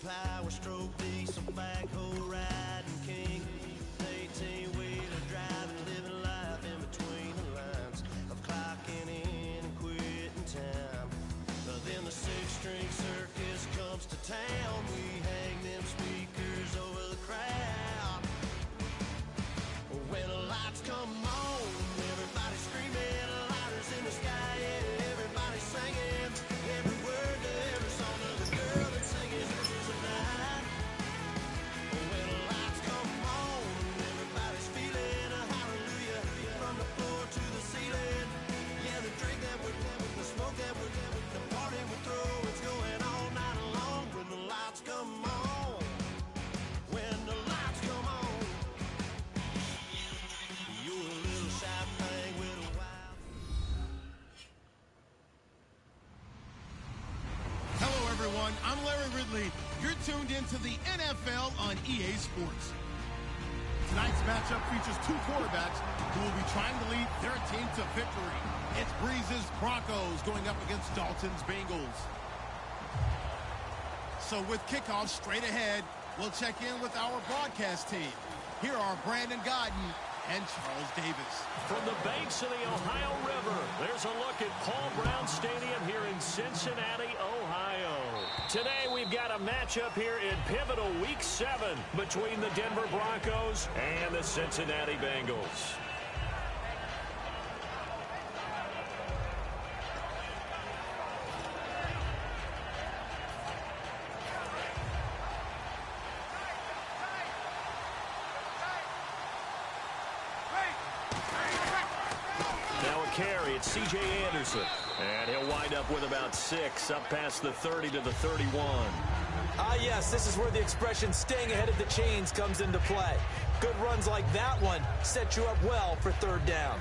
power stroke, diesel backhoe riding king. 18-wheeler driving, living life in between the lines of clocking in and quitting time. Then the six-string circus comes to town. We hang them speakers over the crowd. When the lights come on, everybody's screaming, lighters in the sky, yeah, everybody's singing every word to every song of the girl that's singing "This Is the Night." When the lights come on, everybody's feeling a hallelujah from the floor to the ceiling. Yeah, the drink that we're having, the smoke that we're having, the party we throw, it's going all night long. When the lights come on, when the lights come on, you're a little shy thing with a wild. Hello, everyone. I'm Larry Ridley. You're tuned into the NFL on EA Sports. Tonight's matchup features two quarterbacks who will be trying to lead their team to victory. It's Breeze's Broncos going up against Dalton's Bengals. So with kickoff straight ahead, we'll check in with our broadcast team. Here are Brandon Godden and Charles Davis. From the banks of the Ohio River, there's a look at Paul Brown Stadium here in Cincinnati, Ohio. Today we've got a matchup here in pivotal Week 7 between the Denver Broncos and the Cincinnati Bengals. Carry, it's C.J. Anderson. And he'll wind up with about 6, up past the 30 to the 31. Ah, yes, this is where the expression staying ahead of the chains comes into play. Good runs like that one set you up well for third down.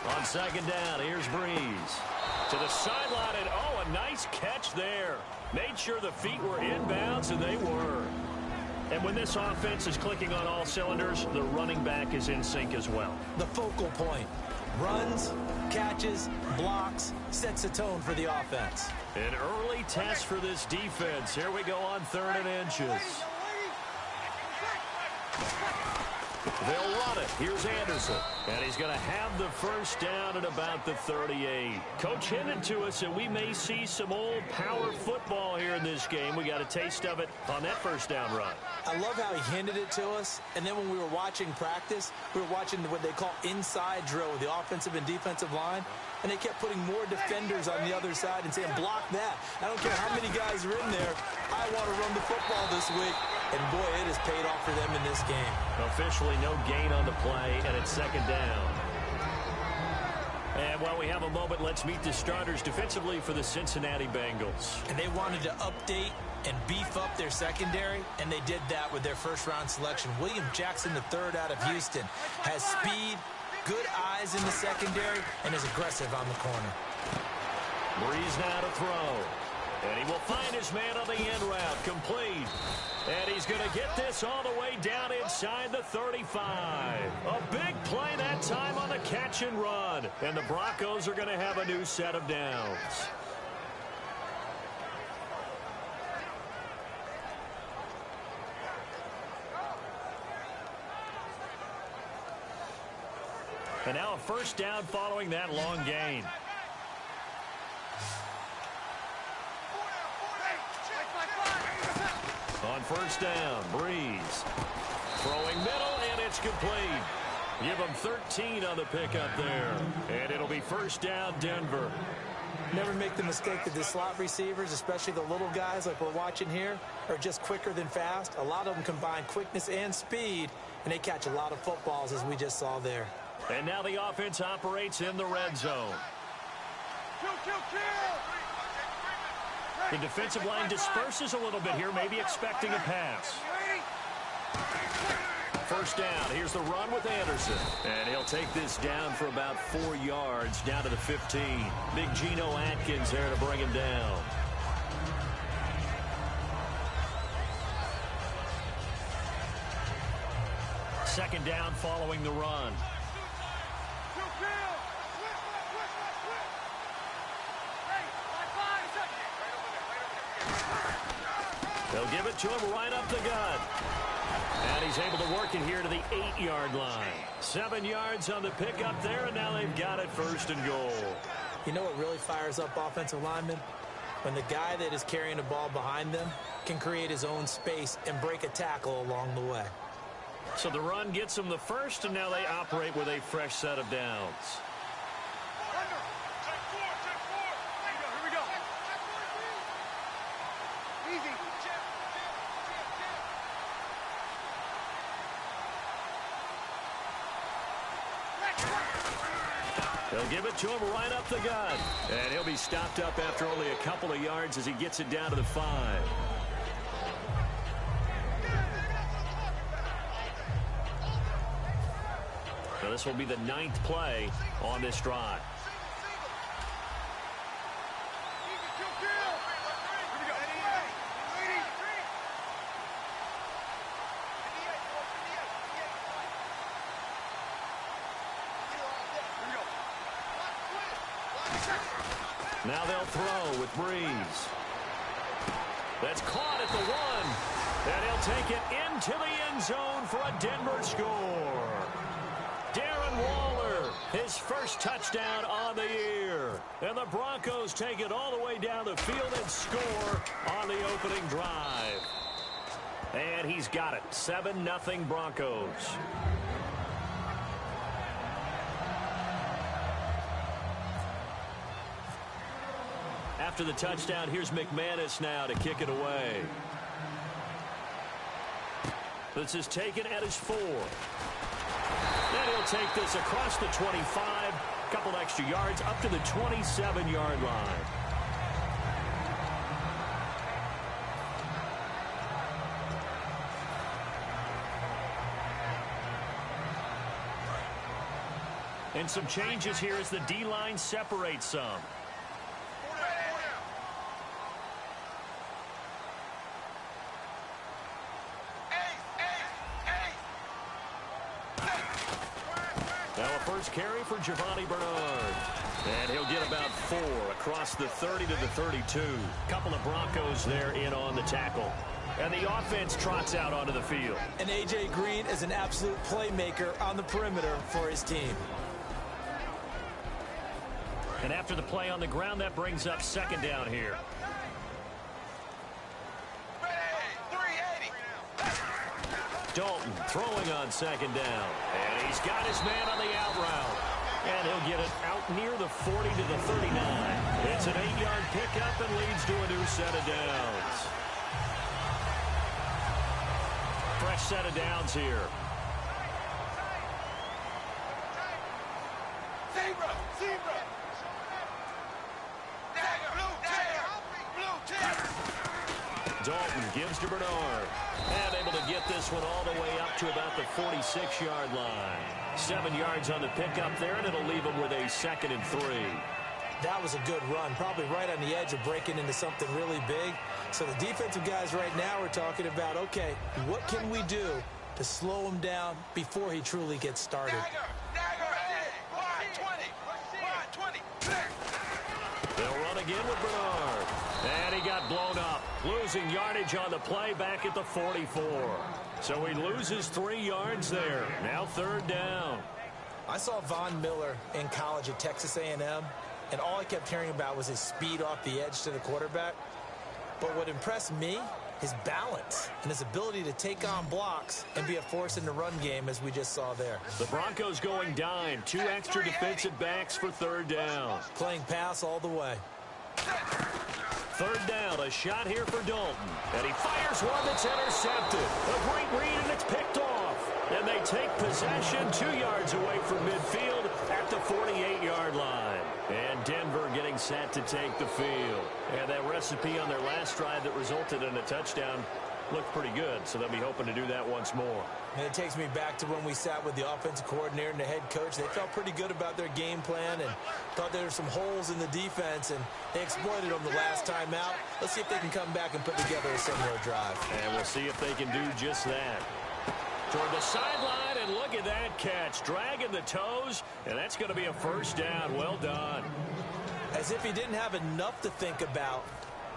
On second down, here's Breeze. To the sideline, and oh, a nice catch there. Made sure the feet were inbounds, and they were. And when this offense is clicking on all cylinders, the running back is in sync as well. The focal point. Runs, catches, blocks, sets a tone for the offense. An early test for this defense. Here we go on 3rd and inches. They'll run it. Here's Anderson. And he's going to have the first down at about the 38. Coach hinted to us that we may see some old power football here in this game. We got a taste of it on that first down run. I love how he hinted it to us. And then when we were watching practice, we were watching what they call inside drill with the offensive and defensive line. And they kept putting more defenders on the other side and saying, block that. I don't care how many guys are in there. I want to run the football this week. And, boy, it has paid off for them in this game. Officially no gain on the play, and it's second down. And while we have a moment, let's meet the starters defensively for the Cincinnati Bengals. And they wanted to update and beef up their secondary, and they did that with their first-round selection. William Jackson III out of Houston has speed, good eyes in the secondary, and is aggressive on the corner. Breeze now to throw. And he will find his man on the end route, complete. And he's going to get this all the way down inside the 35. A big play that time on the catch and run. And the Broncos are going to have a new set of downs. And now a first down following that long gain. On first down, Breeze. Throwing middle, and it's complete. Give them 13 on the pickup there. And it'll be first down, Denver. Never make the mistake that the slot receivers, especially the little guys like we're watching here, are just quicker than fast. A lot of them combine quickness and speed, and they catch a lot of footballs, as we just saw there. And now the offense operates in the red zone. The defensive line disperses a little bit here, maybe expecting a pass. First down. Here's the run with Anderson. And he'll take this down for about 4 yards, down to the 15. Big Geno Atkins there to bring him down. Second down following the run. They'll give it to him right up the gut. And he's able to work it here to the 8-yard line. 7 yards on the pickup there, and now they've got it first and goal. You know what really fires up offensive linemen? When the guy that is carrying the ball behind them can create his own space and break a tackle along the way. So the run gets them the first, and now they operate with a fresh set of downs. They'll give it to him right up the gut. And he'll be stopped up after only a couple of yards as he gets it down to the 5. So this will be the 9th play on this drive. Now they'll throw with Breeze. That's caught at the 1. And he'll take it into the end zone for a Denver score. Darren Waller, his first touchdown on the year. And the Broncos take it all the way down the field and score on the opening drive. And he's got it. 7-0 Broncos. After the touchdown, here's McManus now to kick it away. This is taken at his 4. And he'll take this across the 25, a couple extra yards, up to the 27-yard line. And some changes here as the D-line separates some. Carry for Giovanni Bernard. And he'll get about 4 across the 30 to the 32. Couple of Broncos there in on the tackle. And the offense trots out onto the field. And A.J. Green is an absolute playmaker on the perimeter for his team. And after the play on the ground, that brings up second down here. Dalton throwing on second down. And he's got his man on the out route. And he'll get it out near the 40 to the 39. It's an 8-yard pickup and leads to a new set of downs. Fresh set of downs here. Zebra. Dalton gives to Bernard. And able to get this one all the way up to about the 46-yard line. 7 yards on the pickup there, and it'll leave him with a 2nd and 3. That was a good run, probably right on the edge of breaking into something really big. So the defensive guys right now are talking about, okay, what can we do to slow him down before he truly gets started? They'll run again with Bernard. And he got blown up, losing yardage on the play back at the 44. So he loses 3 yards there. Now 3rd down. I saw Von Miller in college at Texas A&M, and all I kept hearing about was his speed off the edge to the quarterback. But what impressed me, his balance and his ability to take on blocks and be a force in the run game, as we just saw there. The Broncos going dime. 2 extra defensive backs for 3rd down. Playing pass all the way. 3rd down, a shot here for Dalton. And he fires one that's intercepted. A great read, and it's picked off. And they take possession 2 yards away from midfield at the 48-yard line. And Denver getting set to take the field. And that recipe on their last drive that resulted in a touchdown looked pretty good, so they'll be hoping to do that once more. And it takes me back to when we sat with the offensive coordinator and the head coach. They felt pretty good about their game plan and thought there were some holes in the defense, and they exploited them the last time out. Let's see if they can come back and put together a similar drive. And we'll see if they can do just that. Toward the sideline, and look at that catch. Dragging the toes, and that's going to be a first down. Well done. As if he didn't have enough to think about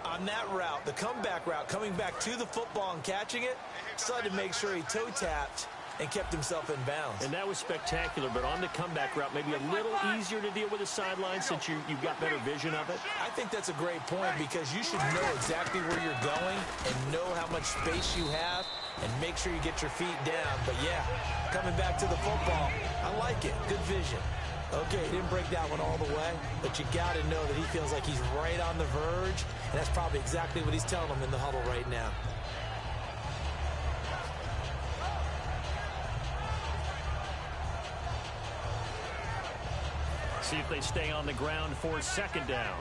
on that route, the comeback route, coming back to the football and catching it, decided to make sure he toe-tapped and kept himself in bounds. And that was spectacular, but on the comeback route, maybe a little easier to deal with the sideline since you've got better vision of it. I think that's a great point because you should know exactly where you're going and know how much space you have and make sure you get your feet down. But, yeah, coming back to the football, I like it. Good vision. Okay, he didn't break that one all the way, but you got to know that he feels like he's right on the verge, and that's probably exactly what he's telling them in the huddle right now. See if they stay on the ground for second down.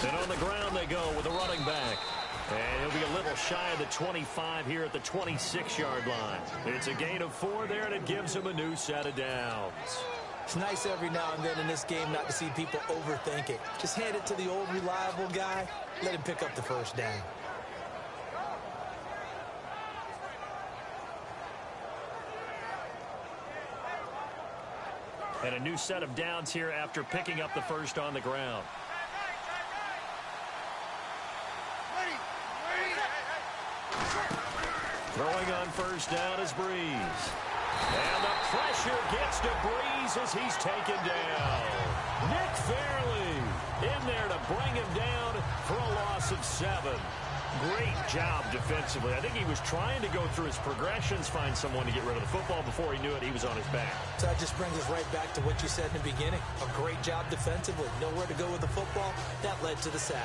And on the ground they go with a running back. And he'll be a little shy of the 25 here at the 26-yard line. It's a gain of 4 there, and it gives him a new set of downs. It's nice every now and then in this game not to see people overthink it. Just hand it to the old reliable guy. Let him pick up the first down. And a new set of downs here after picking up the first on the ground. Throwing on first down is Breeze. And the pressure gets to Breeze as he's taken down. Nick Fairley in there to bring him down for a loss of 7. Great job defensively. I think he was trying to go through his progressions, find someone to get rid of the football. Before he knew it, he was on his back. So that just brings us right back to what you said in the beginning. A great job defensively. Nowhere to go with the football. That led to the sack.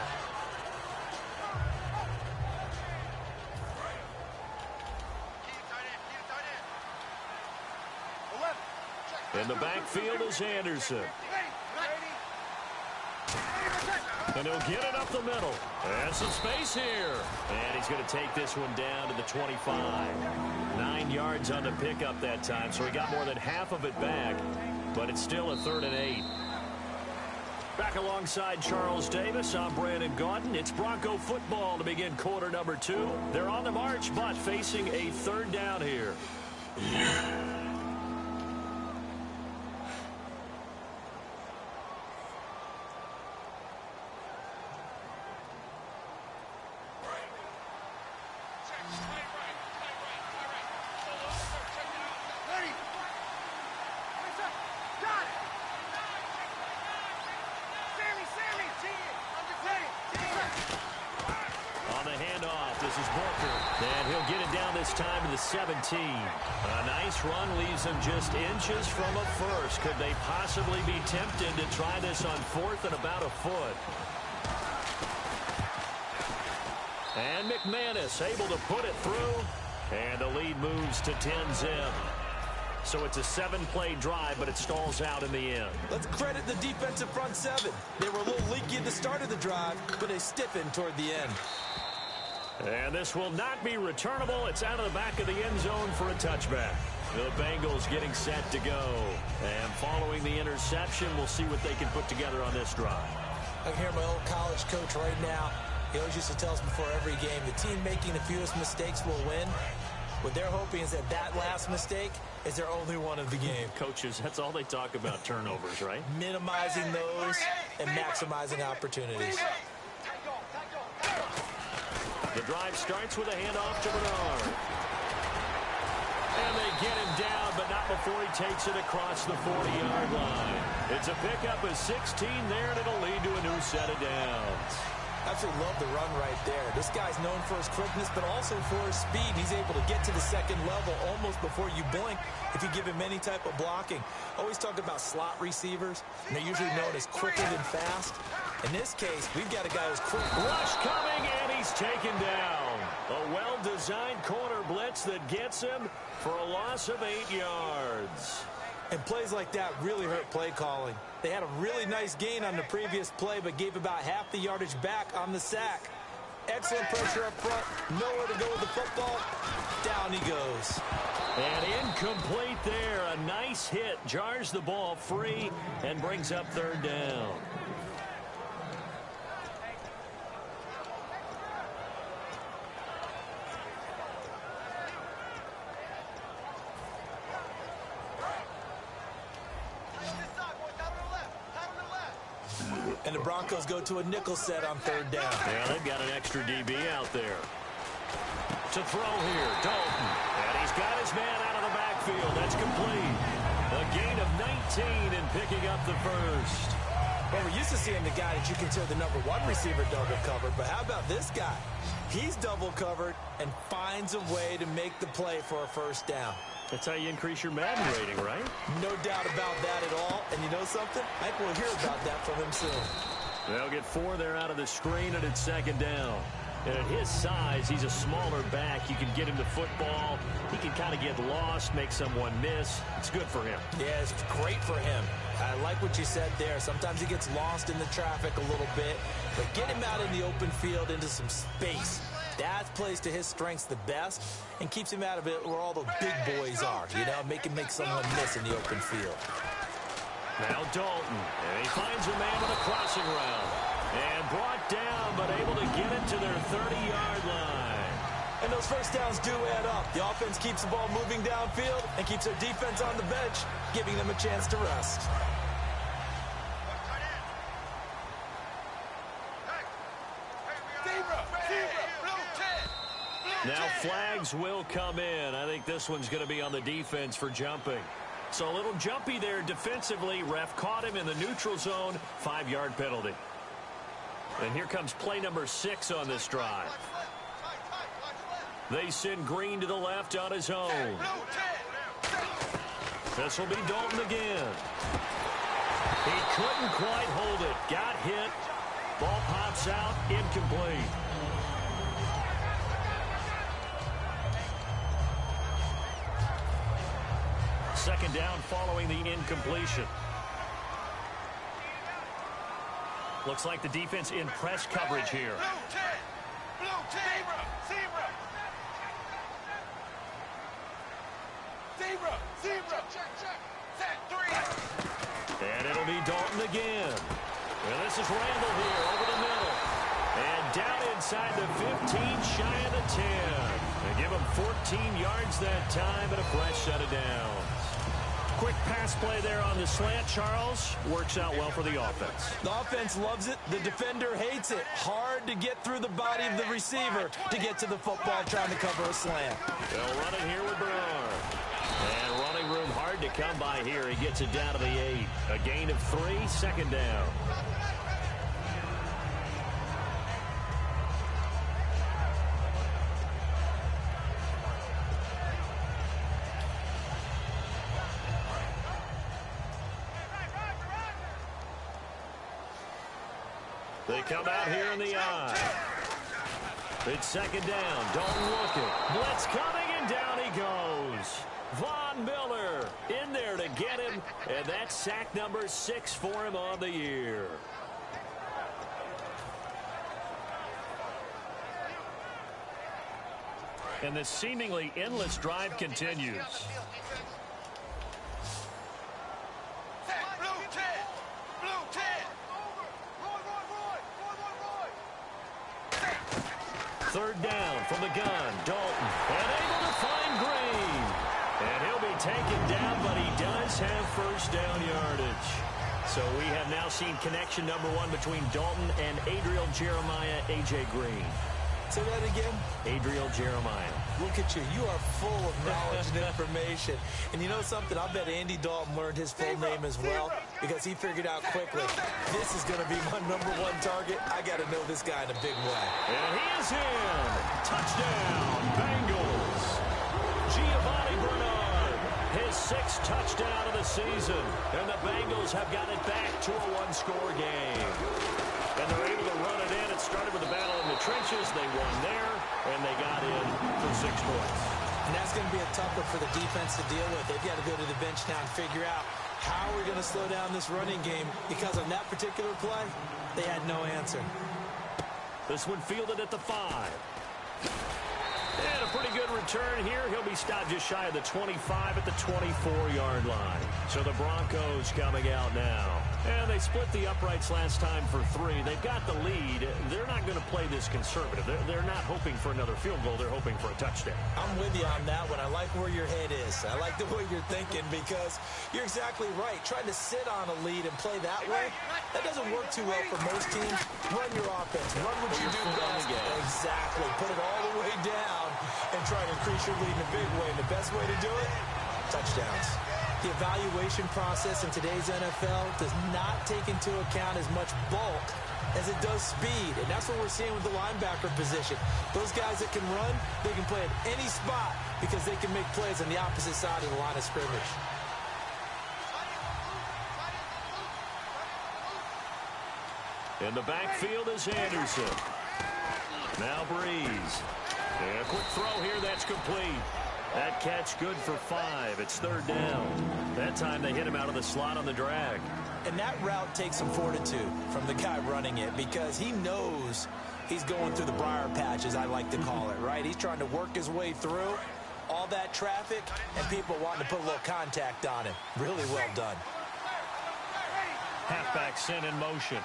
In the backfield is Anderson. And he'll get it up the middle. And some space here. And he's going to take this one down to the 25. 9 yards on the pickup that time, so he got more than half of it back. But it's still a 3rd and 8. Back alongside Charles Davis, I'm Brandon Gaudin. It's Bronco football to begin quarter number 2. They're on the march, but facing a 3rd down here. Time to the 17. A nice run leaves them just inches from a first. Could they possibly be tempted to try this on 4th and about a foot? And McManus able to put it through. And the lead moves to 10-zip. So it's a 7-play drive, but it stalls out in the end. Let's credit the defensive front 7. They were a little leaky at the start of the drive, but they stiffened toward the end. And this will not be returnable. It's out of the back of the end zone for a touchback. The Bengals getting set to go. And following the interception, we'll see what they can put together on this drive. I can hear my old college coach right now. He always used to tell us before every game, the team making the fewest mistakes will win. What they're hoping is that that last mistake is their only one of the game. Coaches, that's all they talk about, turnovers, right? Minimizing those and maximizing opportunities. The drive starts with a handoff to Bernard. And they get him down, but not before he takes it across the 40-yard line. It's a pickup of 16 there, and it'll lead to a new set of downs. Absolutely love the run right there. This guy's known for his quickness, but also for his speed. He's able to get to the second level almost before you blink if you give him any type of blocking. Always talk about slot receivers, and they're usually known as quicker than fast. In this case, we've got a guy who's quick. Rush coming, and he's taken down. A well-designed corner blitz that gets him for a loss of 8 yards. And plays like that really hurt play calling. They had a really nice gain on the previous play, but gave about half the yardage back on the sack. Excellent pressure up front. Nowhere to go with the football. Down he goes. And incomplete there. A nice hit. Jars the ball free and brings up third down. And the Broncos go to a nickel set on third down. Yeah, they've got an extra DB out there. To throw here, Dalton. And he's got his man out of the backfield. That's complete. A gain of 19 and picking up the first. Well, we're used to seeing the guy that you consider the number one receiver double covered, but how about this guy? He's double covered and finds a way to make the play for a first down. That's how you increase your Madden rating, right? No doubt about that at all. And you know something? I think we'll hear about that from him soon. They'll get 4 there out of the screen, and it's second down. And at his size, he's a smaller back. You can get him the football. He can kind of get lost, make someone miss. It's good for him. Yeah, it's great for him. I like what you said there. Sometimes he gets lost in the traffic a little bit, but get him out in the open field into some space. That plays to his strengths the best and keeps him out of it where all the big boys are, you know, make him make someone miss in the open field. Now Dalton, and he finds a man with a crossing route. And brought down, but able to get it to their 30-yard line. And those first downs do add up. The offense keeps the ball moving downfield and keeps their defense on the bench, giving them a chance to rest. Now flags will come in. I think this one's going to be on the defense for jumping. So a little jumpy there defensively. Ref caught him in the neutral zone. 5-yard penalty. And here comes play number 6 on this drive. They send Green to the left on his own. This will be Dalton again. He couldn't quite hold it. Got hit. Ball pops out. Incomplete. Second down following the incompletion. Looks like the defense in press coverage here. And it'll be Dalton again. Well, this is Randall here over the middle. And down inside the 15, shy of the 10. They give him 14 yards that time and a fresh set of downs. Quick pass play there on the slant, Charles. Works out well for the offense. The offense loves it. The defender hates it. Hard to get through the body of the receiver to get to the football trying to cover a slant. They'll run it here with Bernard. And running room hard to come by here. He gets it down to the 8. A gain of 3, second down. They come out here in the eye. It's second down. Dalton looking. Blitz coming, and down he goes. Von Miller in there to get him, and that's sack number 6 for him on the year. And this seemingly endless drive continues. Third down from the gun. Dalton. And able to find Green. And he'll be taken down, but he does have first down yardage. So we have now seen connection number 1 between Dalton and Adriel Jeremiah, A.J. Green. Say that again? Adriel Jeremiah. Look at you. You are full of knowledge and information. And you know something? I bet Andy Dalton learned his full name as well because he figured out quickly, this is going to be my number 1 target. I got to know this guy in a big way. And he is in. Touchdown, Bengals. Giovanni Bernard, his 6th touchdown of the season. And the Bengals have got it back to a 1-score game. And they're able to run it in. It started with a battle in the trenches. They won there, and they got in for 6 points. And that's going to be a tough one for the defense to deal with. They've got to go to the bench now and figure out how we're going to slow down this running game, because on that particular play, they had no answer. This one fielded at the 5. And a pretty good return here. He'll be stopped just shy of the 25 at the 24-yard line. So the Broncos coming out now. And they split the uprights last time for 3. They've got the lead. They're not going to play this conservative. They're not hoping for another field goal. They're hoping for a touchdown. I'm with you on that one. I like where your head is. I like the way you're thinking, because you're exactly right. Trying to sit on a lead and play that way, that doesn't work too well for most teams. Run your offense. Run what you do best. Exactly. Put it all the way down and try to increase your lead in a big way. And the best way to do it, touchdowns. The evaluation process in today's NFL does not take into account as much bulk as it does speed. And that's what we're seeing with the linebacker position. Those guys that can run, they can play at any spot because they can make plays on the opposite side of the line of scrimmage. In the backfield is Anderson. Now Breeze. And a quick throw here, that's complete. That catch good for 5. It's 3rd down. That time they hit him out of the slot on the drag. And that route takes some fortitude from the guy running it, because he knows he's going through the briar patch, as I like to call it, right? He's trying to work his way through all that traffic and people wanting to put a little contact on him. Really well done. Halfback sent in motion.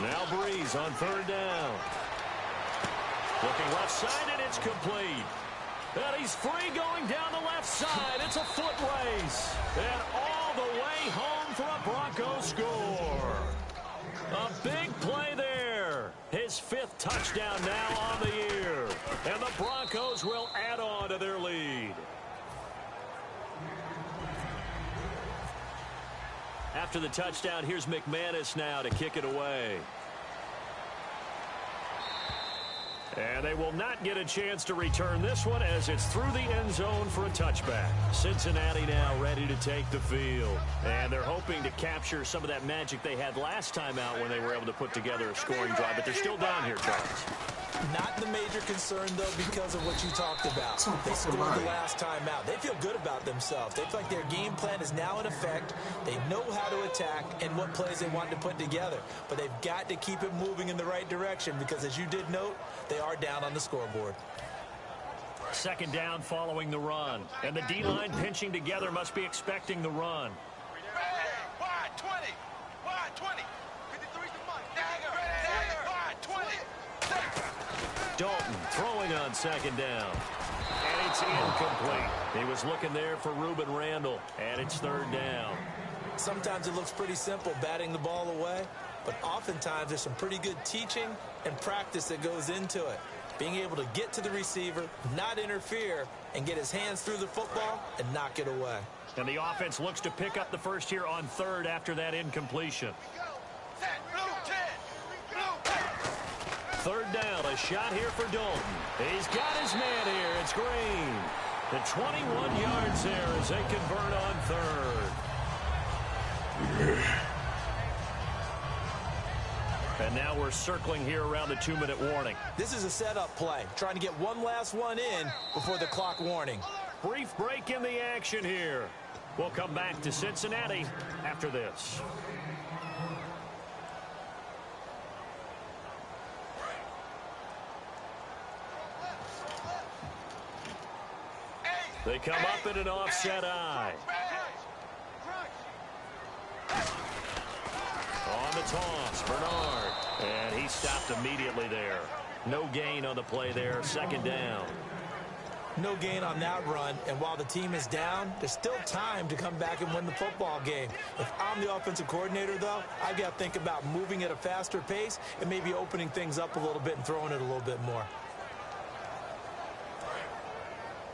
Now Breeze on 3rd down. Looking left side, and it's complete. And he's free going down the left side. It's a foot race. And all the way home for a Broncos score. A big play there. His 5th touchdown now on the year. And the Broncos will add on to their lead. After the touchdown, here's McManus now to kick it away. And they will not get a chance to return this one, as it's through the end zone for a touchback. Cincinnati now ready to take the field. And they're hoping to capture some of that magic they had last time out when they were able to put together a scoring drive. But they're still down here, Charles. Not the major concern, though, because of what you talked about. They scored the last time out. They feel good about themselves. They feel like their game plan is now in effect. They know how to attack and what plays they want to put together. But they've got to keep it moving in the right direction, because, as you did note, they are down on the scoreboard. 2nd down following the run. And the D-line pinching together, must be expecting the run. Wide 20. Wide 20. 53 to Mike. Dagger. Wide 20. Dalton throwing on 2nd down. And it's incomplete. He was looking there for Reuben Randall. And it's 3rd down. Sometimes it looks pretty simple, batting the ball away. But oftentimes there's some pretty good teaching and practice that goes into it. Being able to get to the receiver, not interfere, and get his hands through the football and knock it away. And the offense looks to pick up the first here on 3rd after that incompletion. 3rd down, a shot here for Dalton. He's got his man here. It's Green. The 21 yards there as they convert on 3rd. And now we're circling here around the 2-minute warning. This is a setup play, trying to get one last one in before the clock warning. Brief break in the action here. We'll come back to Cincinnati after this. They come up in an offset eye. On the toss, Bernard. And he stopped immediately there. No gain on the play there, 2nd down. No gain on that run, and while the team is down, there's still time to come back and win the football game. If I'm the offensive coordinator, though, I've got to think about moving at a faster pace and maybe opening things up a little bit and throwing it a little bit more.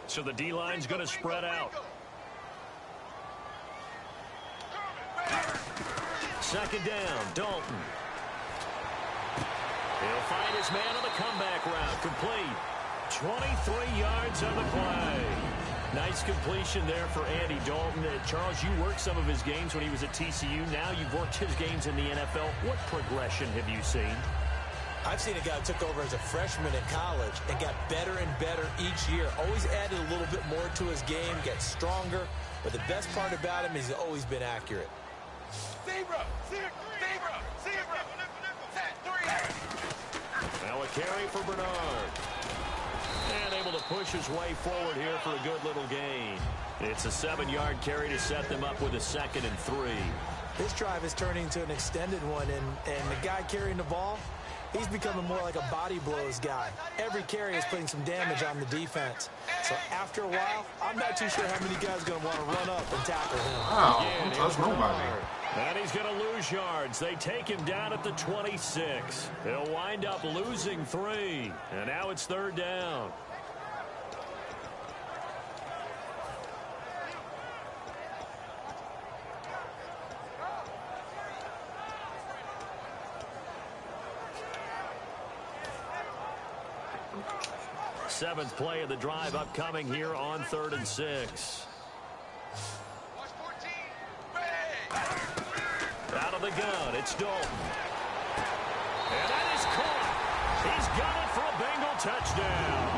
So the D-line's going to spread out. 2nd down, Dalton. He'll find his man on the comeback route. Complete. 23 yards on the play. Nice completion there for Andy Dalton. Charles, you worked some of his games when he was at TCU. Now you've worked his games in the NFL. What progression have you seen? I've seen a guy who took over as a freshman in college and got better and better each year. Always added a little bit more to his game, gets stronger. But the best part about him is he's always been accurate. Zebra! Set, 3. Now a carry for Bernard. And able to push his way forward here for a good little gain. It's a 7-yard carry to set them up with a 2nd and 3. This drive is turning into an extended one, and the guy carrying the ball, he's becoming more like a body blows guy. Every carry is putting some damage on the defense. So after a while, I'm not too sure how many guys are going to want to run up and tackle him. Wow, don't touch nobody. And he's going to lose yards. They take him down at the 26. He'll wind up losing 3. And now it's 3rd down. Seventh play of the drive upcoming here on 3rd and 6. Watch 14. Ready. Out of the gun, it's Dalton. And that is caught. He's got it for a Bengal touchdown.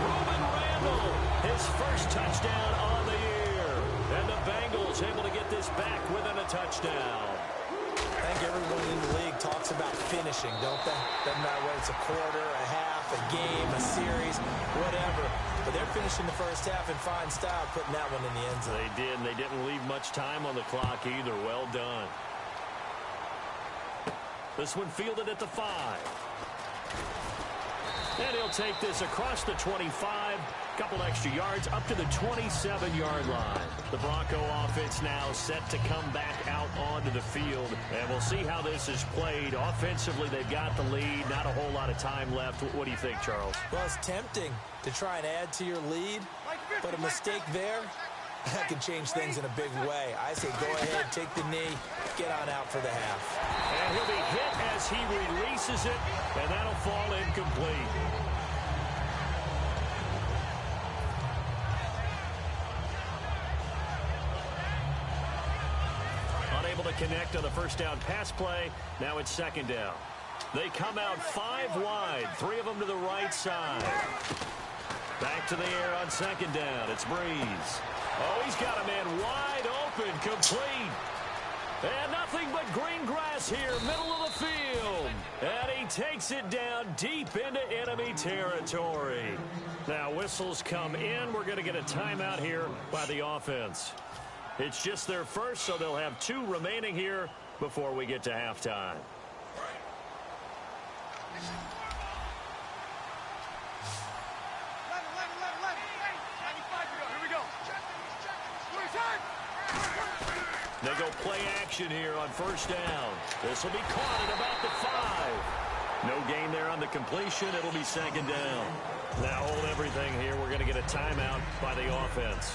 Reuben Randall, his first touchdown on the year. And the Bengals able to get this back within a touchdown. I think everyone in the league talks about finishing, don't they? Doesn't matter whether it's a quarter, a half, a game, a series, whatever. But they're finishing the first half in fine style, putting that one in the end zone. They did, and they didn't leave much time on the clock either. Well done. This one fielded at the 5. And he'll take this across the 25. Couple extra yards up to the 27-yard line. The Bronco offense now set to come back out onto the field. And we'll see how this is played. Offensively, they've got the lead. Not a whole lot of time left. What do you think, Charles? Well, it's tempting to try and add to your lead, but a mistake there, that can change things in a big way. I say go ahead, take the knee, get on out for the half. And he'll be hit as he releases it, and that'll fall incomplete. Unable to connect on the first down pass play. Now it's 2nd down. They come out 5 wide, 3 of them to the right side. Back to the air on 2nd down. It's Breeze. Oh, he's got a man wide open, complete. And nothing but green grass here, middle of the field. And he takes it down deep into enemy territory. Now whistles come in. We're going to get a timeout here by the offense. It's just their first, so they'll have 2 remaining here before we get to halftime. They go play action here on first down. This will be caught at about the 5. No gain there on the completion. It'll be 2nd down. Now hold everything here. We're going to get a timeout by the offense.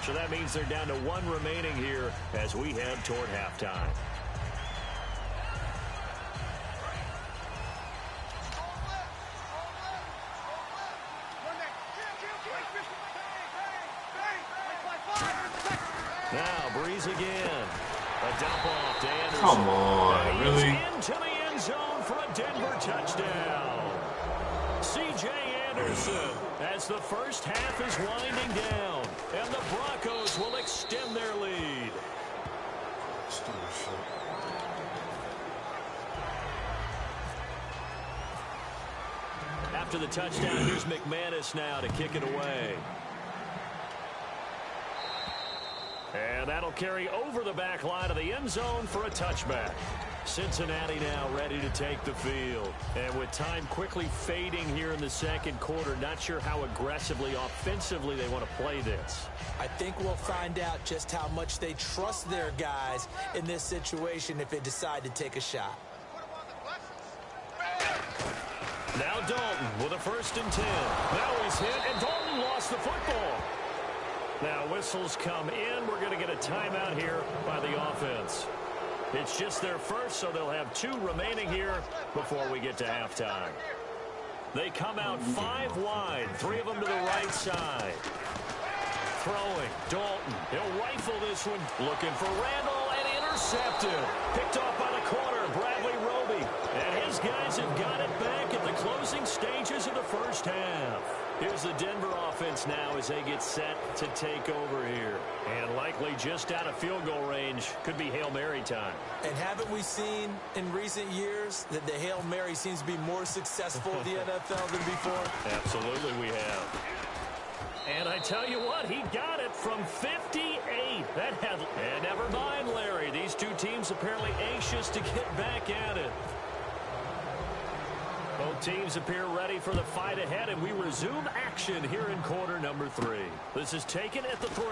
So that means they're down to 1 remaining here as we head toward halftime. Now Breeze again. A dump off to Anderson. Come on, really? Into the end zone for a Denver touchdown. C.J. Anderson as the first half is winding down. And the Broncos will extend their lead. After the touchdown, here's McManus now to kick it away. And that'll carry over the back line of the end zone for a touchback. Cincinnati now ready to take the field. And with time quickly fading here in the second quarter, not sure how aggressively, offensively they want to play this. I think we'll find out just how much they trust their guys in this situation if they decide to take a shot. Now Dalton with a 1st and 10. Now he's hit, and Dalton lost the football. Now whistles come in. We're going to get a timeout here by the offense. It's just their first, so they'll have 2 remaining here before we get to halftime. They come out 5 wide, 3 of them to the right side. throwing. Dalton, he'll rifle this one. Looking for Randall and intercepted. Picked off by the corner, Bradley Roby. And his guys have got it back at the closing stages of the first half. Here's the Denver offense now as they get set to take over here. And likely just out of field goal range. Could be Hail Mary time. And haven't we seen in recent years that the Hail Mary seems to be more successful in the NFL than before? Absolutely we have. And I tell you what, he got it from 58. And never mind, Larry. These two teams apparently anxious to get back at it. Both teams appear ready for the fight ahead, and we resume action here in quarter number 3. This is taken at the 3.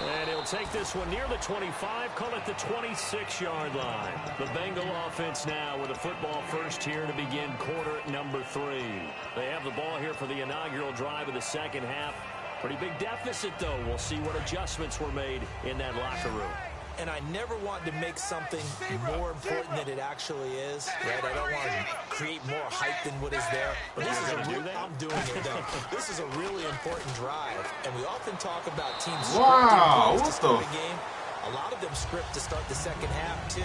And he'll take this one near the 25, call it the 26-yard line. The Bengal offense now with a football first here to begin quarter number 3. They have the ball here for the inaugural drive of the second half. Pretty big deficit, though. We'll see what adjustments were made in that locker room. And I never want to make something more important than it actually is. Right? I don't want to create more hype than what is there. But this is I'm doing it, though. This is a really important drive. And we often talk about teams scripting to start a game. A lot of them script to start the second half, too.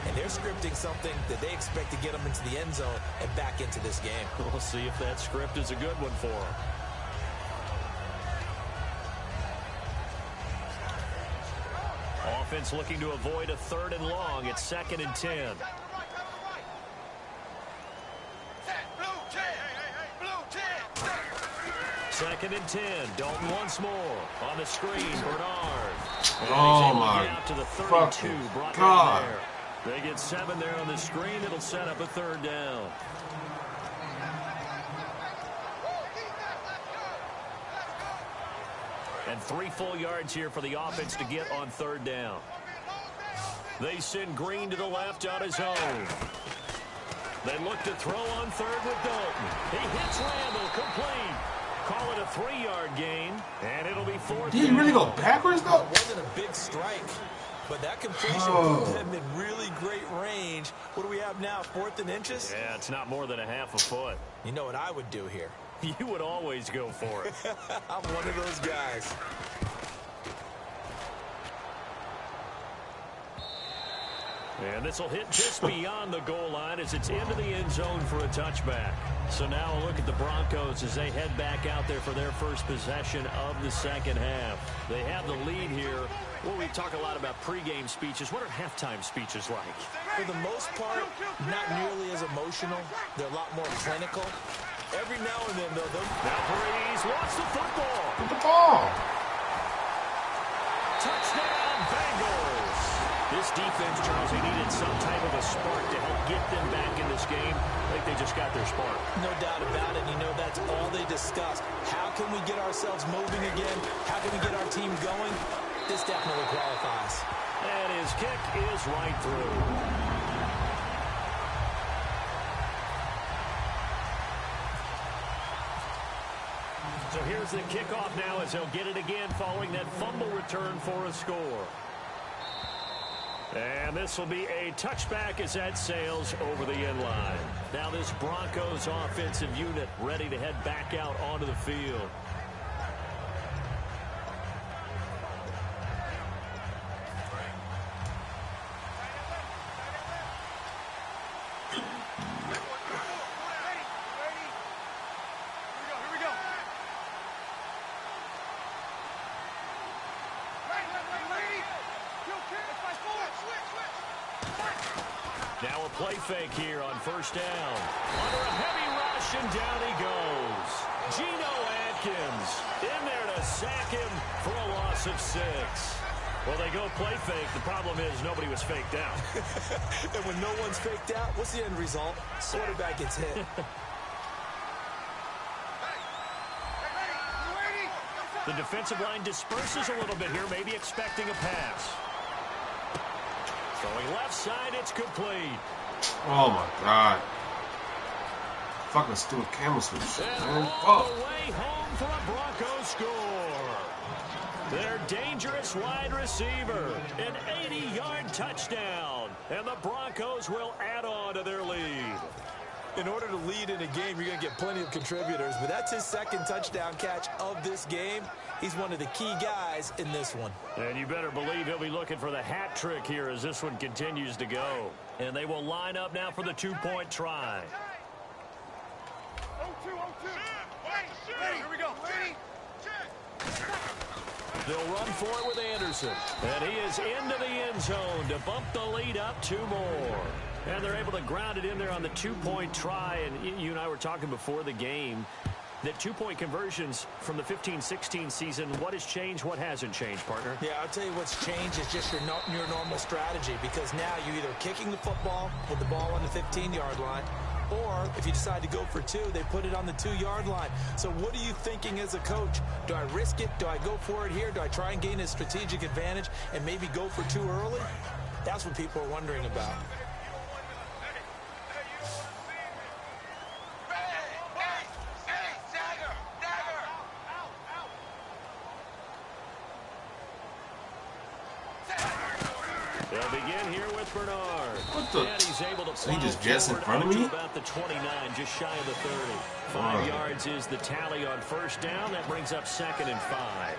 And they're scripting something that they expect to get them into the end zone and back into this game. We'll see if that script is a good one for them. Offense looking to avoid a 3rd and long. It's 2nd and 10. Second and 10. Dalton once more. On the screen, Bernard. Oh, my out to the 32. fucking God. There. They get 7 there on the screen. It'll set up a 3rd down. And 3 full yards here for the offense to get on 3rd down. They send Green to the left on his own. They look to throw on 3rd with Dalton. He hits Randall, complete. Call it a 3-yard gain, and it'll be 4th. Did he really go backwards, though? It wasn't a big strike, but that completion put them in really great range. What do we have now, 4th and inches? Yeah, it's not more than a half a foot. You know what I would do here? You would always go for it. I'm one of those guys. And this will hit just beyond the goal line as it's into the end zone for a touchback. So now a look at the Broncos as they head back out there for their first possession of the second half. They have the lead here. Well, we talk a lot about pregame speeches. What are halftime speeches like? For the most part, not nearly as emotional. They're a lot more clinical. Every now and then, though. Now Breeze wants the football. Get the ball. Touchdown, Bengals. This defense, Charles, they needed some type of a spark to help get them back in this game. I think they just got their spark. No doubt about it. You know, that's all they discussed. How can we get ourselves moving again? How can we get our team going? This definitely qualifies. And his kick is right through. So here's the kickoff now as he'll get it again following that fumble return for a score. And this will be a touchback as that sails over the end line. Now this Broncos offensive unit ready to head back out onto the field. Now a play fake here on first down. Under a heavy rush, and down he goes. Geno Atkins in there to sack him for a loss of 6. Well, they go play fake. The problem is nobody was faked out. And when no one's faked out, what's the end result? Quarterback gets hit. The defensive line disperses a little bit here, maybe expecting a pass. Throwing left side, it's complete. Oh, my God. Fucking stupid camel switch. And all the way home for a Broncos score. Their dangerous wide receiver. An 80-yard touchdown. And the Broncos will add on to their lead. In order to lead in a game, you're going to get plenty of contributors, but that's his second touchdown catch of this game. He's one of the key guys in this one. And you better believe he'll be looking for the hat trick here as this one continues to go. And they will line up now for the two-point try. 0-2, 0-2. Here we go. They'll run for it with Anderson. And he is into the end zone to bump the lead up 2 more. And they're able to ground it in there on the two-point try. And you and I were talking before the game that two-point conversions from the 15-16 season, what has changed, what hasn't changed, partner? Yeah, I'll tell you what's changed is just your normal strategy, because now you're either kicking the football with the ball on the 15-yard line, or if you decide to go for 2, they put it on the 2-yard line. So what are you thinking as a coach? Do I risk it? Do I go for it here? Do I try and gain a strategic advantage and maybe go for 2 early? That's what people are wondering about. They'll begin here with Bernard. What the? And he's able to So he just jets in front of me? about the 29, just shy of the 30. 5 yards is the tally on first down. That brings up 2nd and 5.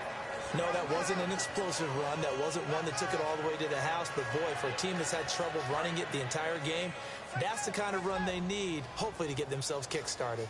No, that wasn't an explosive run. That wasn't one that took it all the way to the house. But, boy, for a team that's had trouble running it the entire game, that's the kind of run they need, hopefully, to get themselves kick-started.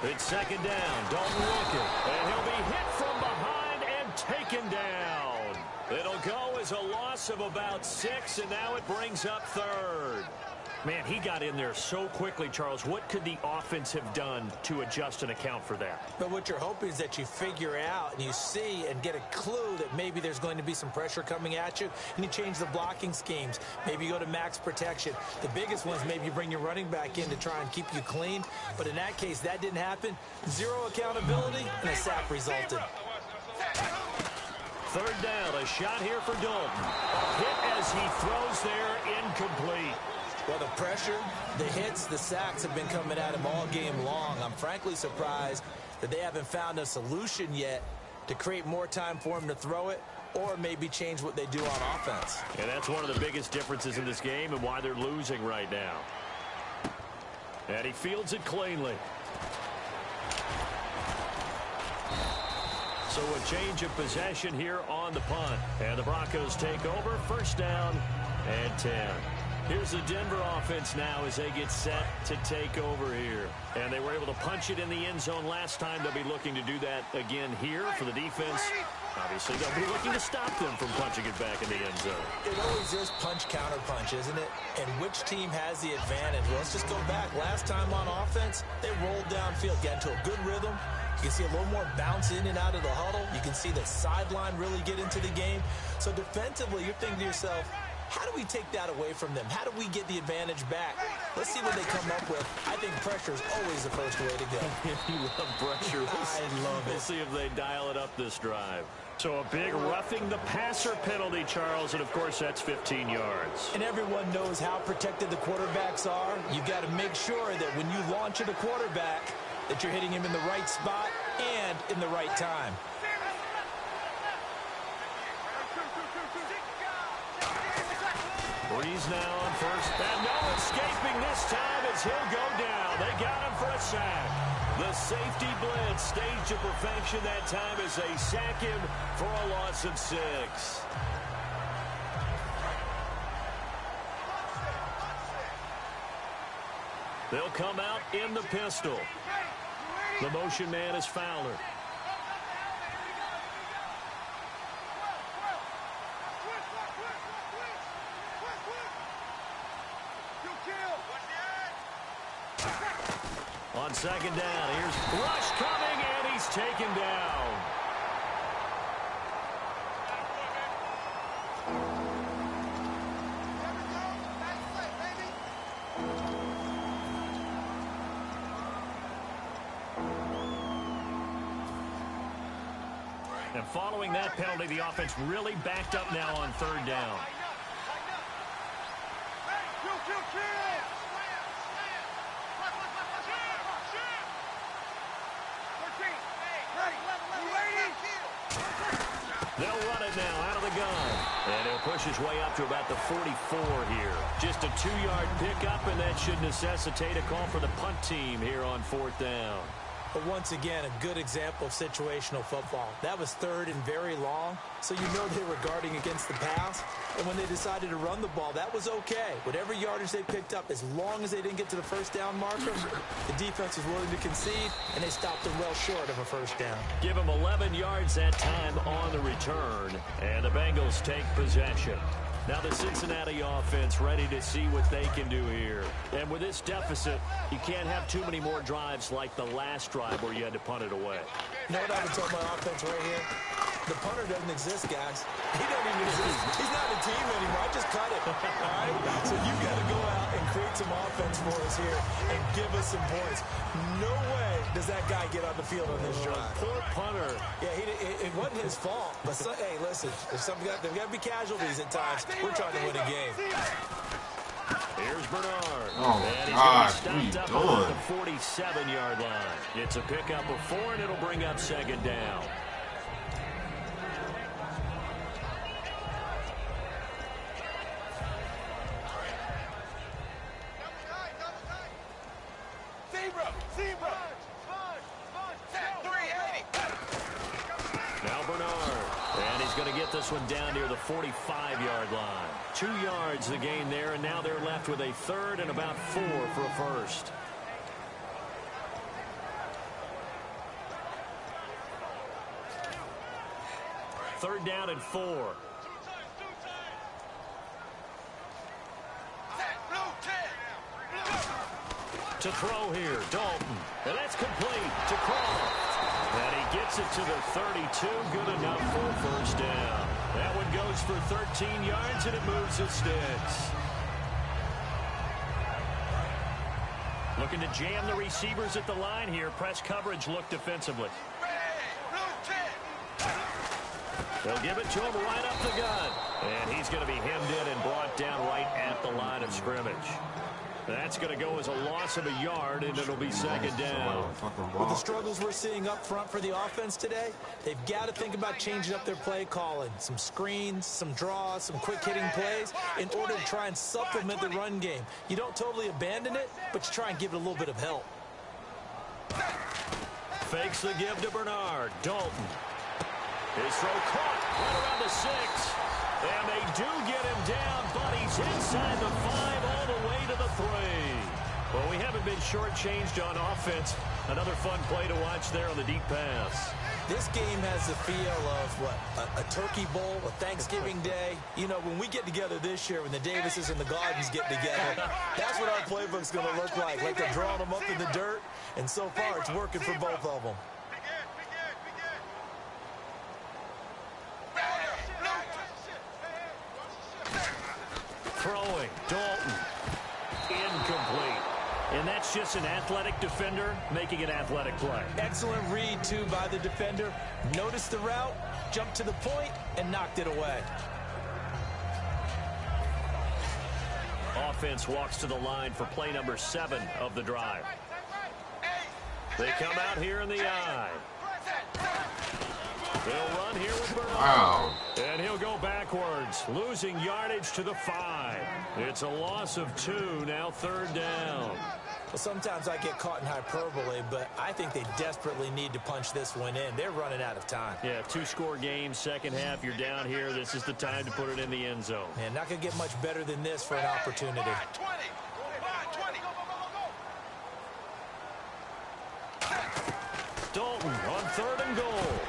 It's 2nd down. Dalton looking. And he'll be hit from behind and taken down. It'll go as a loss of about 6, and now it brings up 3rd. Man, he got in there so quickly, Charles. What could the offense have done to adjust and account for that? But what you're hoping is that you figure out and you see and get a clue that maybe there's going to be some pressure coming at you, and you change the blocking schemes. Maybe you go to max protection. The biggest one is maybe you bring your running back in to try and keep you clean. But in that case, that didn't happen. 0 accountability, and a sack resulted. 3rd down, a shot here for Dalton. A hit as he throws there, incomplete. Well, the pressure, the hits, the sacks have been coming at him all game long. I'm frankly surprised that they haven't found a solution yet to create more time for him to throw it, or maybe change what they do on offense. And that's one of the biggest differences in this game and why they're losing right now. And he fields it cleanly. So a change of possession here on the punt. And the Broncos take over. 1st down and 10. Here's the Denver offense now as they get set to take over here. And they were able to punch it in the end zone last time. They'll be looking to do that again here for the defense. Obviously, they'll be looking to stop them from punching it back in the end zone. It always is punch-counter-punch, isn't it? And which team has the advantage? Well, let's just go back. Last time on offense, they rolled downfield, got into a good rhythm. You can see a little more bounce in and out of the huddle. You can see the sideline really get into the game. So defensively, you're thinking to yourself, how do we take that away from them? How do we get the advantage back? Let's see what they come up with. I think pressure is always the first way to go. You love pressure. I love it. We'll see if they dial it up this drive. So a big roughing the passer penalty, Charles, and of course that's 15 yards. And everyone knows how protected the quarterbacks are. You've got to make sure that when you launch at a quarterback, that you're hitting him in the right spot and in the right time. Breeze now on first. And no escaping this time as he'll go down. They got him for a sack. The safety blitz staged to perfection that time as they sack him for a loss of 6. They'll come out in the pistol. The motion man is Fowler. On 2nd down, here's Rush coming, and he's taken down. And following that penalty, the offense really backed up now on 3rd down. They'll run it now out of the gun. And he'll push his way up to about the 44 here. Just a 2-yard pickup, and that should necessitate a call for the punt team here on 4th down. But once again, a good example of situational football. That was 3rd and very long, so you know they were guarding against the pass. And when they decided to run the ball, that was okay. Whatever yardage they picked up, as long as they didn't get to the 1st down marker, the defense was willing to concede, and they stopped them well short of a 1st down. Give them 11 yards that time on the return, and the Bengals take possession. Now the Cincinnati offense ready to see what they can do here. And with this deficit, you can't have too many more drives like the last drive where you had to punt it away. You know what I would tell my offense right here? The punter doesn't exist, guys. He doesn't even exist. He's not a team anymore. I just cut it. All right? So you've got to go out and create some offense for us here and give us some points. No way does that guy get on the field on this drive. Poor punter. Yeah, it wasn't his fault. But, hey, listen, there's got to be casualties at times. We're trying to win a game. Here's Bernard. Oh, and God. he's What are you stopped doing? up at the 47-yard line. It's a pickup of 4, and it'll bring up 2nd down. Now Bernard. And he's going to get this one down near the 45-yard line. 2 yards the gain there, and now they're left with a 3rd and about 4 for a 1st. Third down and 4. To throw here, Dalton. And that's complete to Croft. And he gets it to the 32. Good enough for a 1st down. That one goes for 13 yards, and it moves the sticks. Looking to jam the receivers at the line here. Press coverage look defensively. They'll give it to him right up the gut. And he's going to be hemmed in and brought down right at the line of scrimmage. That's going to go as a loss of a yard, and it'll be 2nd down. With the struggles we're seeing up front for the offense today, they've got to think about changing up their play calling. Some screens, some draws, some quick-hitting plays in order to try and supplement the run game. You don't totally abandon it, but you try and give it a little bit of help. Fakes the give to Bernard. Dalton. His throw caught right around the 6. And they do get him down, but he's inside the 5 all the way to the 3. Well, we haven't been shortchanged on offense. Another fun play to watch there on the deep pass. This game has the feel of, a Turkey Bowl, a Thanksgiving Day. You know, when we get together this year, when the Davises and the Gardens get together, that's what our playbook's going to look like. Like they're drawing them up in the dirt, and so far it's working for both of them. Throwing, Dalton, incomplete. And that's just an athletic defender making an athletic play. Excellent read, too, by the defender. Noticed the route, jumped to the point, and knocked it away. Offense walks to the line for play number 7 of the drive. They come out here in the I. They'll run here with Bernard. Wow. And he'll go backwards, losing yardage to the 5. It's a loss of 2, now 3rd down. Well, sometimes I get caught in hyperbole, but I think they desperately need to punch this one in. They're running out of time. Yeah, 2-score game, second half, you're down here. This is the time to put it in the end zone. Man, not going to get much better than this for an opportunity. Dalton on 3rd and goal.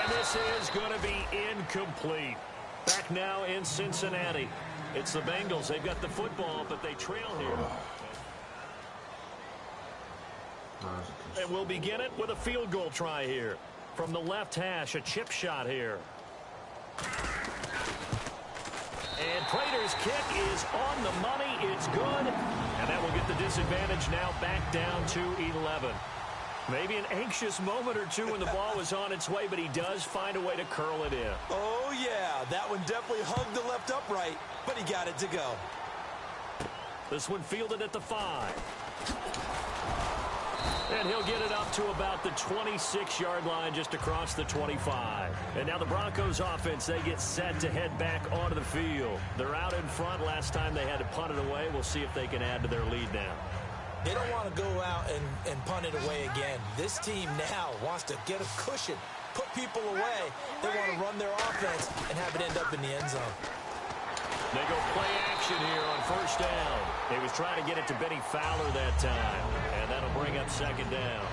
And this is going to be incomplete. Back now in Cincinnati. It's the Bengals. They've got the football, but they trail here. And we'll begin it with a field goal try here. From the left hash, a chip shot here. And Prater's kick is on the money. It's good. And that will get the disadvantage now back down to 11. Maybe an anxious moment or two when the ball was on its way, but he does find a way to curl it in. Oh, yeah. That one definitely hugged the left upright, but he got it to go. This one fielded at the 5. And he'll get it up to about the 26-yard line just across the 25. And now the Broncos offense, they get set to head back onto the field. They're out in front. Last time they had to punt it away. We'll see if they can add to their lead now. They don't want to go out and punt it away again. This team now wants to get a cushion, put people away. They want to run their offense and have it end up in the end zone. They go play action here on first down. He was trying to get it to Benny Fowler that time, and that'll bring up second down.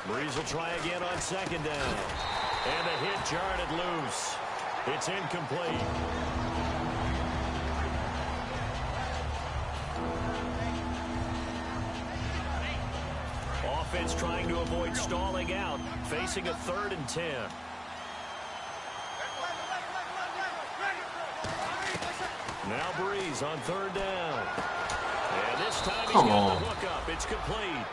Breeze will try again on second down. And the hit jarred it loose. It's incomplete. Offense trying to avoid stalling out, facing a 3rd and 10. Now Breeze on 3rd down. And this time he's got the hook up. It's complete.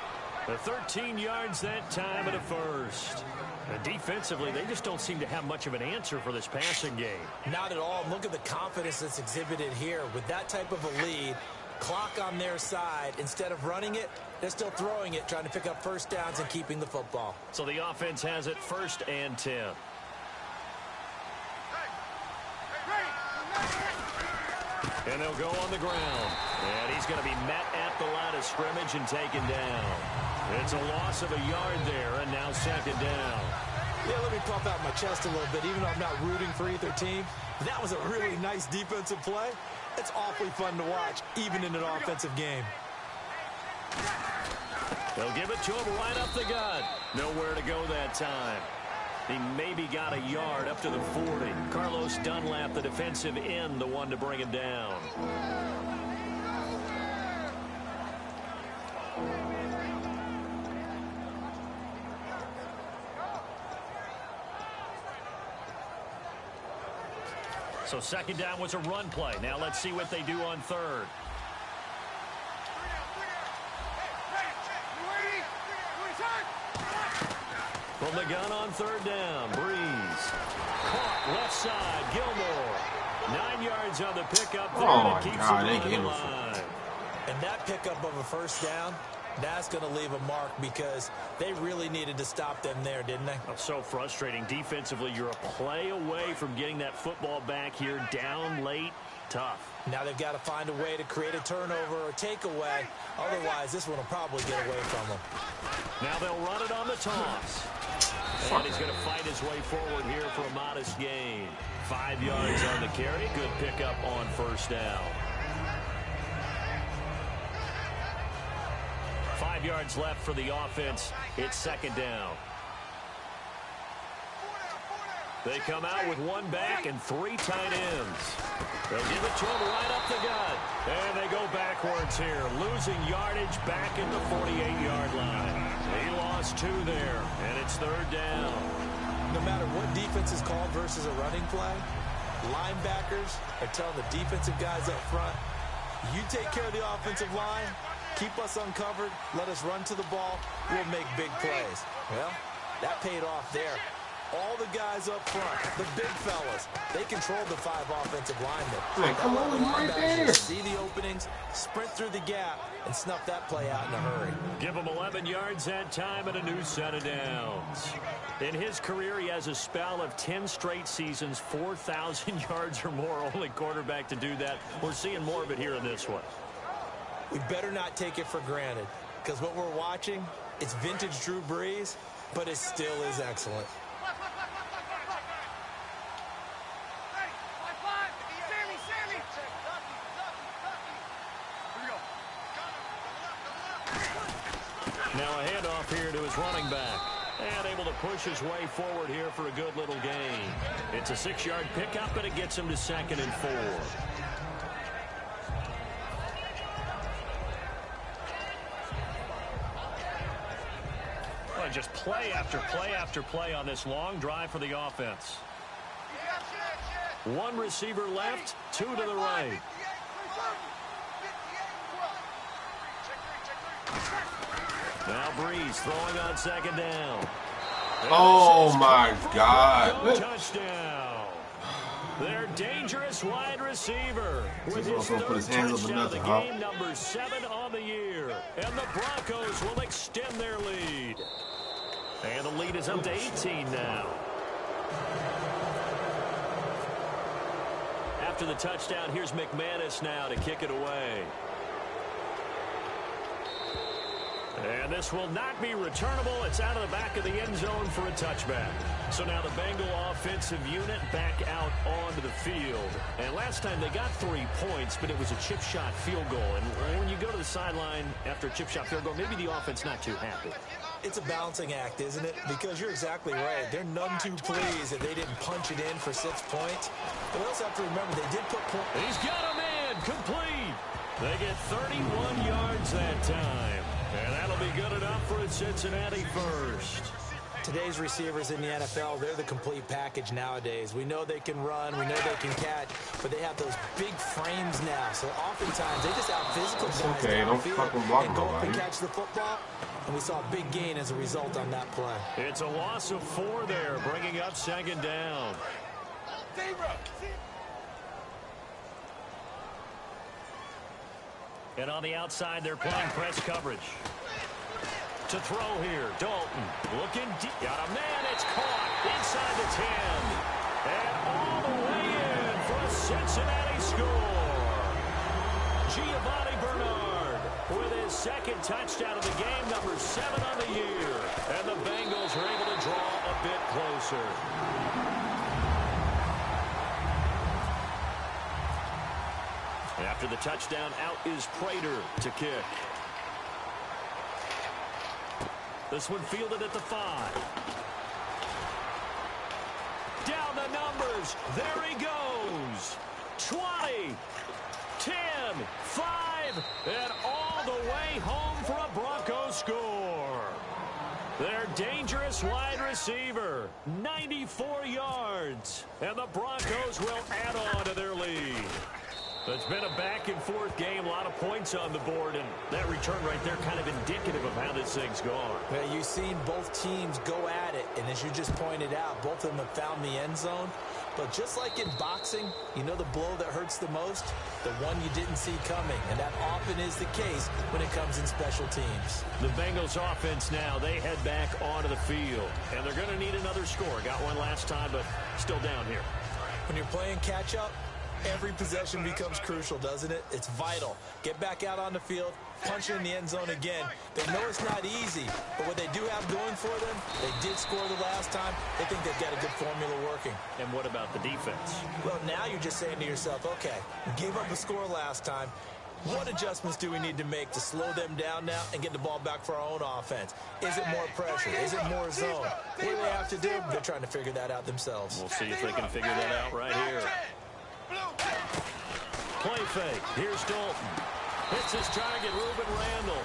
The 13 yards that time and a first. And defensively, they just don't seem to have much of an answer for this passing game. Not at all. Look at the confidence that's exhibited here. With that type of a lead, clock on their side, instead of running it, they're still throwing it, trying to pick up first downs and keeping the football. So the offense has it 1st and 10. And they'll go on the ground. And he's going to be met at the line of scrimmage and taken down. It's a loss of a yard there, and now second down. Yeah, let me puff out my chest a little bit, even though I'm not rooting for either team. That was a really nice defensive play. It's awfully fun to watch, even in an offensive game. They'll give it to him right up the gut. Nowhere to go that time. He maybe got a yard up to the 40. Carlos Dunlap, the defensive end, the one to bring him down. So second down was a run play. Now let's see what they do on 3rd. From the gun on 3rd down, Breeze. Caught left side, Gilmore. 9 yards on the pickup there. Oh, It keeps God, it they gave him alive. And that pickup of a first down, that's going to leave a mark because they really needed to stop them there, didn't they? Oh, so frustrating. Defensively, you're a play away from getting that football back here. Down late, tough. Now they've got to find a way to create a turnover or takeaway. Otherwise, this one will probably get away from them. Now they'll run it on the toss. And he's going to fight his way forward here for a modest gain. 5 yards on the carry. Good pickup on first down. 5 yards left for the offense. It's second down. They come out with one back and 3 tight ends. They'll give it to him right up the gut. And they go backwards here, losing yardage back in the 48-yard line. He lost 2 there, and it's 3rd down. No matter what defense is called versus a running play, linebackers are telling the defensive guys up front, you take care of the offensive line, keep us uncovered, let us run to the ball, we'll make big plays. Well, that paid off there. All the guys up front, the big fellas, they controlled the 5 offensive linemen. Like, come on, right there. See the openings, sprint through the gap, and snuff that play out in a hurry. Give him 11 yards that time and a new set of downs. In his career, he has a spell of 10 straight seasons, 4,000 yards or more. Only quarterback to do that. We're seeing more of it here in this one. We better not take it for granted, because what we're watching, it's vintage Drew Brees, but it still is excellent. Now a handoff here to his running back. And able to push his way forward here for a good little gain. It's a 6-yard pickup, and it gets him to 2nd and 4. Well, just play after play after play on this long drive for the offense. 1 receiver left, 2 to the right. Now Breeze throwing on 2nd down. Oh my God. Touchdown. Their dangerous wide receiver with his gonna put his hands up touchdown of the nothing, huh? game, number 7 on the year. And the Broncos will extend their lead. And the lead is up to 18 now. After the touchdown, here's McManus now to kick it away. And this will not be returnable. It's out of the back of the end zone for a touchback. So now the Bengal offensive unit back out onto the field. And last time they got 3 points, but it was a chip shot field goal. And when you go to the sideline after a chip shot field goal, maybe the offense not too happy. It's a balancing act, isn't it? Because you're exactly right. They're none too pleased that they didn't punch it in for 6 points. But we also have to remember they did put points. He's got a man complete. They get 31 yards that time. And that'll be good enough for a Cincinnati first. Today's receivers in the NFL, they're the complete package nowadays. We know they can run, we know they can catch, but they have those big frames now. So oftentimes they just out-physical guys okay, don't downfield fucking block and go up and nobody. catch the football. And we saw a big gain as a result on that play. It's a loss of 4 there, bringing up 2nd down. And on the outside, they're playing press coverage. To throw here, Dalton looking deep. Got a man, it's caught inside the 10. And all the way in for a Cincinnati score. Giovanni Bernard with his 2nd touchdown of the game, number 7 on the year. And the Bengals are able to draw a bit closer. After the touchdown, out is Prater to kick. This one fielded at the 5. Down the numbers. There he goes. 20, 10, 5, and all the way home for a Broncos score. Their dangerous wide receiver, 94 yards. And the Broncos will add on to their lead. It's been a back-and-forth game, a lot of points on the board, and that return right there kind of indicative of how this thing's gone. Well, you've seen both teams go at it, and as you just pointed out, both of them have found the end zone. But just like in boxing, you know the blow that hurts the most? The one you didn't see coming, and that often is the case when it comes in special teams. The Bengals offense now, they head back onto the field, and they're going to need another score. Got one last time, but still down here. When you're playing catch-up, every possession becomes crucial, doesn't it? It's vital. Get back out on the field, punch it in the end zone again. They know it's not easy, but what they do have going for them, they did score the last time. They think they've got a good formula working. And what about the defense? Well, now you're just saying to yourself, okay, gave up a score last time. What adjustments do we need to make to slow them down now and get the ball back for our own offense? Is it more pressure? Is it more zone? What do they have to do? They're trying to figure that out themselves. We'll see if they can figure that out right here. Play fake. Here's Dalton. Hits his target, Reuben Randall.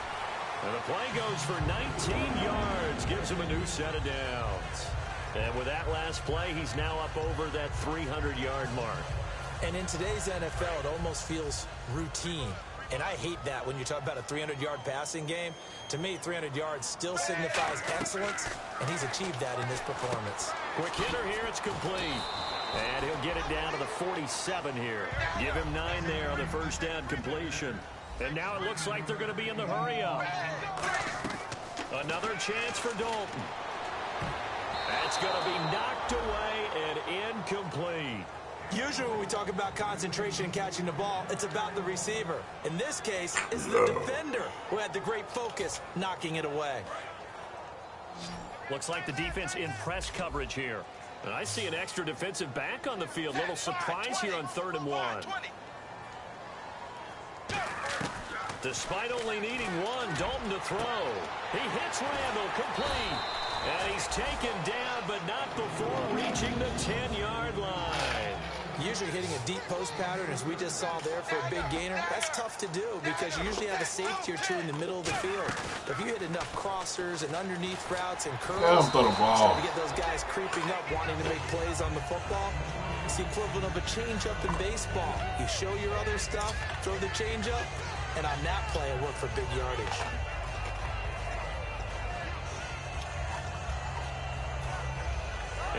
And the play goes for 19 yards. Gives him a new set of downs. And with that last play, he's now up over that 300-yard mark. And in today's NFL, it almost feels routine. And I hate that when you talk about a 300-yard passing game. To me, 300 yards still signifies excellence, and he's achieved that in this performance. Quick hitter here, it's complete. And he'll get it down to the 47 here. Give him 9 there on the first down completion. And now it looks like they're going to be in the hurry-up. Another chance for Dalton. That's going to be knocked away and incomplete. Usually when we talk about concentration and catching the ball, it's about the receiver. In this case, it's the defender who had the great focus knocking it away. Looks like the defense in press coverage here. And I see an extra defensive back on the field. Little surprise here on 3rd and 1. Despite only needing 1, Dalton to throw. He hits Randall, complete. And he's taken down, but not before reaching the 10-yard line. Usually hitting a deep post pattern, as we just saw there for a big gainer, that's tough to do because you usually have a safety or two in the middle of the field. If you hit enough crossers and underneath routes and curls, throw the ball. try to get those guys creeping up, wanting to make plays on the football. It's the equivalent of a change-up in baseball. You show your other stuff, throw the change-up, and on that play, it worked for big yardage.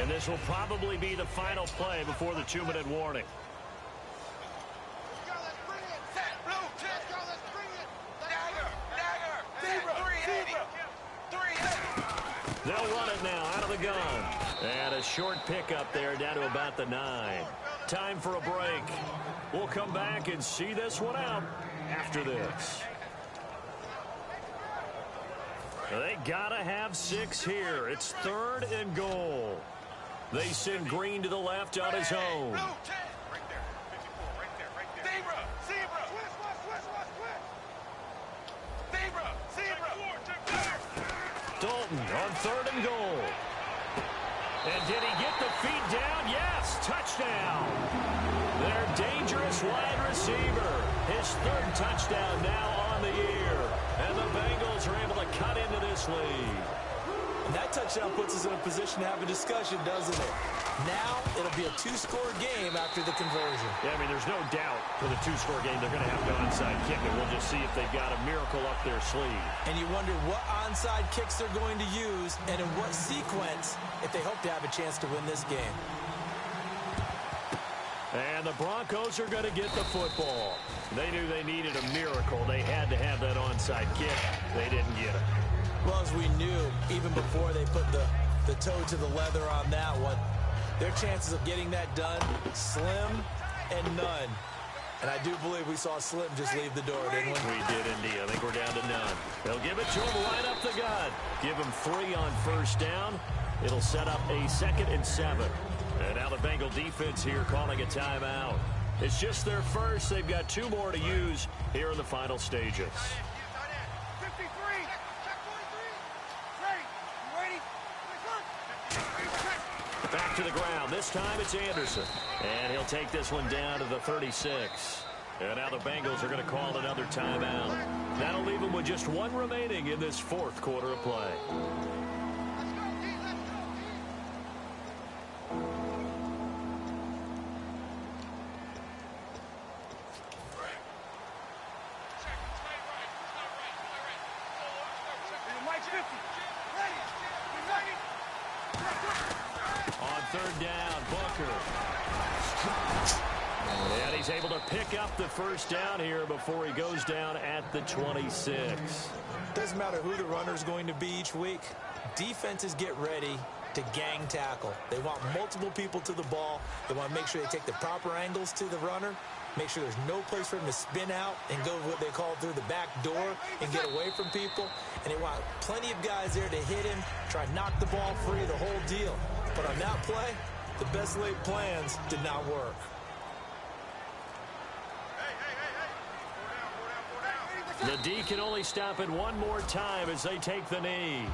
And this will probably be the final play before the 2-minute warning. They'll run it now out of the gun. And a short pickup there down to about the 9. Time for a break. We'll come back and see this one out after this. They gotta have 6 here. It's 3rd and goal. They send Green to the left on his own. Right there. 54, right there. Zebra. Dalton on 3rd and goal. And did he get the feet down? Yes, touchdown. Their dangerous wide receiver. His 3rd touchdown now on the year. And the Bengals are able to cut into this lead. And that touchdown puts us in a position to have a discussion, doesn't it? Now it'll be a 2-score game after the conversion. Yeah, I mean, there's no doubt for the 2-score game they're going to have to onside kick it. We'll just see if they've got a miracle up their sleeve. And you wonder what onside kicks they're going to use and in what sequence if they hope to have a chance to win this game. And the Broncos are going to get the football. They knew they needed a miracle. They had to have that onside kick. They didn't get it. Well, as we knew, even before they put the toe to the leather on that one, their chances of getting that done, slim and none. And I do believe we saw Slim just leave the door, didn't we? We did indeed. I think we're down to none. They'll give it to him right up the gut. Give him 3 on 1st down. It'll set up a 2nd and 7. And now the Bengal defense here calling a timeout. It's just their first. They've got 2 more to use here in the final stages. Back to the ground. This time it's Anderson. And he'll take this one down to the 36. And now the Bengals are going to call another timeout. That'll leave them with just 1 remaining in this 4th quarter of play. On 3rd down, Booker. And he's able to pick up the 1st down here before he goes down at the 26. Doesn't matter who the runner's going to be each week. Defenses get ready to gang tackle. They want multiple people to the ball. They want to make sure they take the proper angles to the runner. Make sure there's no place for him to spin out and go what they call through the back door and get away from people. And they want plenty of guys there to hit him, try to knock the ball free, the whole deal. But on that play, the best laid plans did not work. The D can only stop it 1 more time as they take the knee.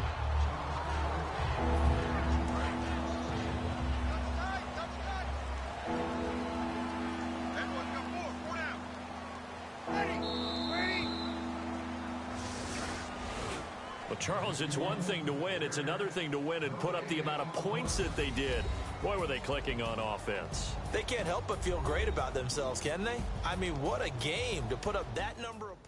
Well, Charles, it's one thing to win. It's another thing to win and put up the amount of points that they did. Boy, were they clicking on offense. They can't help but feel great about themselves, can they? I mean, what a game to put up that number of points.